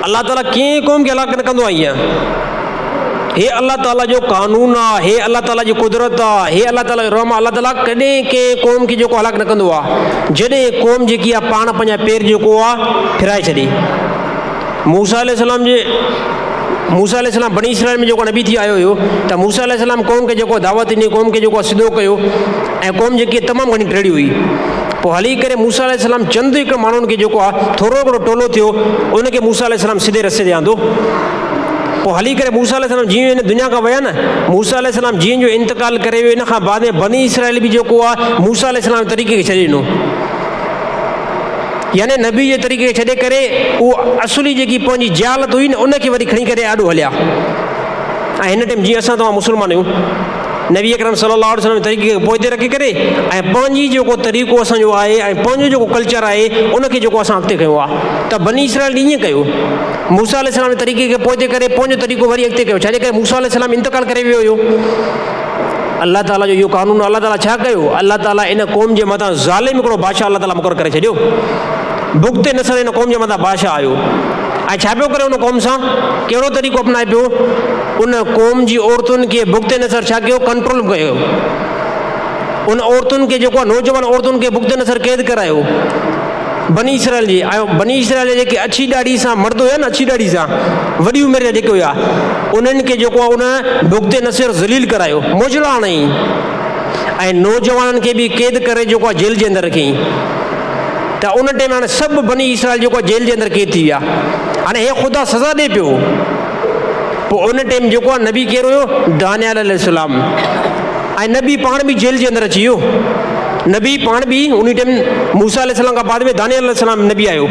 अल्लाह ताला कंहिं क़ौम खे हलाक न कंदो आहे। ईअं हे अल्लाह ताला जो कानून आहे, हे अल्लाह ताला जी कुदरत आहे, हे अल्लाह ताला जो रहम। अल्लाह ताला कॾहिं कंहिं क़ौम खे जेको हलाक न कंदो आहे जॾहिं क़ौम जेकी आहे पाण पंहिंजा पेर जेको आहे फिराए छॾे। मूसा अलैहिस्सलाम बनी इसराइल में जेको नबी थी आयो हुयो त मूसा अलैहिस्सलाम क़ौम खे जेको दावत ॾिनी, क़ौम खे जेको सिधो कयो, ऐं क़ौम जेकी तमामु घणी टेड़ी हुई। पोइ हली करे मूसा अलैहिस्सलाम चंद हिकु माण्हुनि खे जेको आहे थोरो घणो टोलो थियो, उनखे मूसा अलैहिस्सलाम सिधे रस्ते ते आंदो। पोइ हली करे मूसा अलैहिस्सलाम जीअं हिन दुनिया खां विया न, मूसा अलैहिस्सलाम जीअं जो इंतकाल करे वियो, इन खां बाद में बनी इसराइल बि जेको आहे मूसा अलैहिस्सलाम जे तरीक़े खे छॾे ॾिनो। यानी नबी जे तरीक़े खे छॾे करे उहो असुली जेकी पंहिंजी जालत हुई न उनखे वरी खणी करे ॾाढो हलिया। ऐं हिन टाइम जीअं असां तव्हां मुस्लमान आहियूं, नबी अकरम सल्लल्लाहु अलैहि वसल्लम तरीक़े खे पोइ ते रखी करे ऐं पंहिंजी जेको तरीक़ो असांजो आहे ऐं पंहिंजो जेको कल्चर आहे उनखे जेको असां अॻिते कयो आहे। त बनी इसराइल ईअं कयो, मूसा अलैहिस्सलाम जे तरीक़े खे पोइ ते करे पंहिंजो तरीक़ो वरी अॻिते कयो। छाजे करे मूसा अलैहिस्सलाम इंतकाल करे वियो हुयो। अल्लाह ताला जो इहो कानून, अल्लाह ताला छा कयो, अल्लाह ताला इन क़ौम जे मथां ज़ालिम हिकिड़ो बादशाह अल्लाह ताला मुक़ररु करे छॾियो। बुग़्ते नसर इन क़ौम जे मथां बादशाह आयो। ऐं छा पियो करे उन क़ौम सां, कहिड़ो तरीक़ो अपनाए पियो, उन क़ौम जी औरतुनि खे बुग़्ते नसर छा कयो, कंट्रोल कयो। उन औरतुनि खे जेको आहे नौजवान औरतुनि खे बुग़्ते नसर क़ैद करायो बनी इसराइल जी। ऐं बनी इसराइल जेके अछी ॾाढ़ी सां मर्द हुया न, अछी ॾाढ़ी सां वॾी उमिरि जा जेके हुया, उन्हनि खे जेको आहे उन बुग़्ते नसर ज़लील करायो, मोजड़ा हणई। ऐं नौजवाननि खे बि क़ैद करे जेको आहे जेल जे अंदरि रखियईं। त उन टाइम हाणे सभु बनी इसराइल जेको आहे जेल जे अंदरि क़ैद थी विया। हाणे हे ख़ुदा सज़ा ॾिए पियो। पोइ उन टाइम जेको आहे नबी केरु हुयो, दानियल अलैहिस्सलाम। ऐं नबी पाण बि जेल जे अंदरि अची वियो। नबी पाण बि उन टाइम मूसा अलैहिस्सलाम खां बाद में दानियल अलैहिस्सलाम नबी आयो,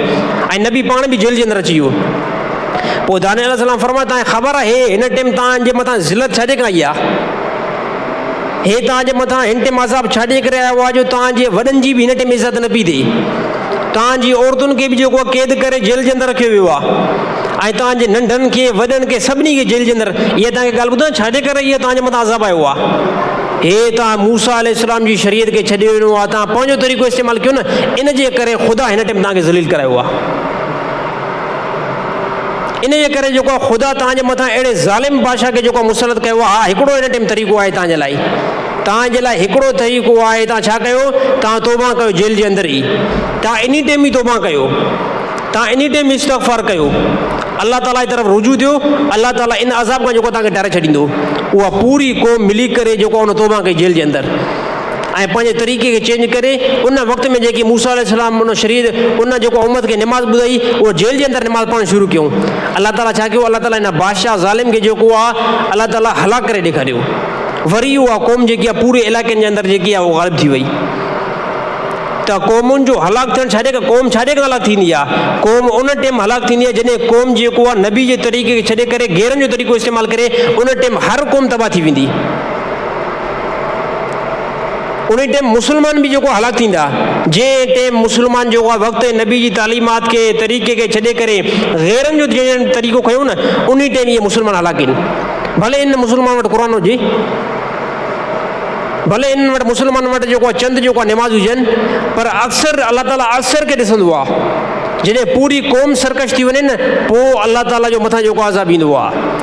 ऐं नबी पाण बि जेल जे अंदरि अची वियो। पोइ दानियल अलैहिस्सलाम फरमायो, तव्हांखे ख़बर आहे हिन टाइम तव्हांजे मथां ज़िलत छाजे खां आई आहे, हे तव्हांजे मथां हिन टाइम अज़ाब छाजे करे आयो आहे जो तव्हांजे वॾनि जी बि हिन टाइम इज़त न पई थिए। तव्हांजी औरतुनि खे बि जेको आहे क़ैद करे जेल जे अंदरि रखियो वियो आहे। ऐं तव्हांजे नंढनि खे वॾनि खे सभिनी खे जेल जे अंदरि। इहा तव्हांखे ॻाल्हि ॿुधायां छाजे करे इहा तव्हांजे मथां अज़ाब आयो आहे। हे तव्हां मूसा अलैहिस्सलाम जी शरीयत खे छॾे ॾिनो आहे, तव्हां पंहिंजो तरीक़ो इस्तेमालु कयो न, इन जे करे ख़ुदा हिन टाइम तव्हांखे ज़लील करायो आहे। इन जे करे जेको आहे ख़ुदा तव्हांजे मथां अहिड़े ज़ालिम बादशाह खे जेको मुसलत कयो आहे। हा, हिकिड़ो हिन टाइम तरीक़ो आहे तव्हांजे लाइ, तव्हांजे लाइ हिकिड़ो तरीक़ो आहे। तव्हां छा कयो, तव्हां तौबा कयो जेल जे अंदरि ई। तव्हां इन टाइम ई तौबा कयो, तव्हां इन टाइम इस्तग़फ़ार कयो, अल्लाह ताला जी तरफ़ रुजू थियो। अल्लाह ताला इन अज़ाब खां जेको तव्हांखे ठारे छॾींदो। उहा पूरी क़ौम मिली करे जेको उन तौबा कई जेल जे अंदरि ऐं पंहिंजे तरीक़े खे चेंज करे। उन वक़्त में जेकी मूसा अलैहिस्सलाम उन शरीर उन जेको उम्मत खे निमाज़ ॿुधाई, उहो जेल जे अंदरि निमाज़ पढ़णु शुरू कयूं। अल्लाह ताला छा कयो, अल्लाह ताला इन बादशाह ज़ालिम खे जेको आहे अल्लाह ताला हलाक करे ॾेखारियो। वरी उहा क़ौम जेकी आहे पूरे इलाइक़नि जे अंदरि जेकी आहे उहा ग़ाइब थी वई। त क़ौमुनि जो हलाक थियणु छाजे करे, क़ौम छाजे करे हलाक थींदी आहे, क़ौम उन टाइम हलाक थींदी आहे जॾहिं क़ौम जेको आहे नबी जे तरीक़े खे छॾे करे गैरनि जो तरीक़ो इस्तेमालु करे। उन टाइम हर क़ौम तबाह थी वेंदी। उन टाइम मुस्लमान बि जेको हलाक थींदा। जंहिं टाइम मुस्लमान जेको आहे वक़्तु नबी जी तालीमात खे तरीक़े खे छॾे करे गैरनि जो जंहिं तरीक़ो खयो न, उन टाइम इहे मुस्लमान हलाक आहिनि। भले इन मुस्लमान वटि क़ुरान हुजे, भले इन वटि मुस्लमान वटि जेको आहे चंद जेको आहे निमाज़ हुजनि, पर अक्सर अल्लाह ताला अक्सर खे ॾिसंदो आहे। जॾहिं पूरी क़ौम सरकश थी वञे न, पोइ अल्लाह ताला जो मथां जेको अज़ाब ईंदो आहे।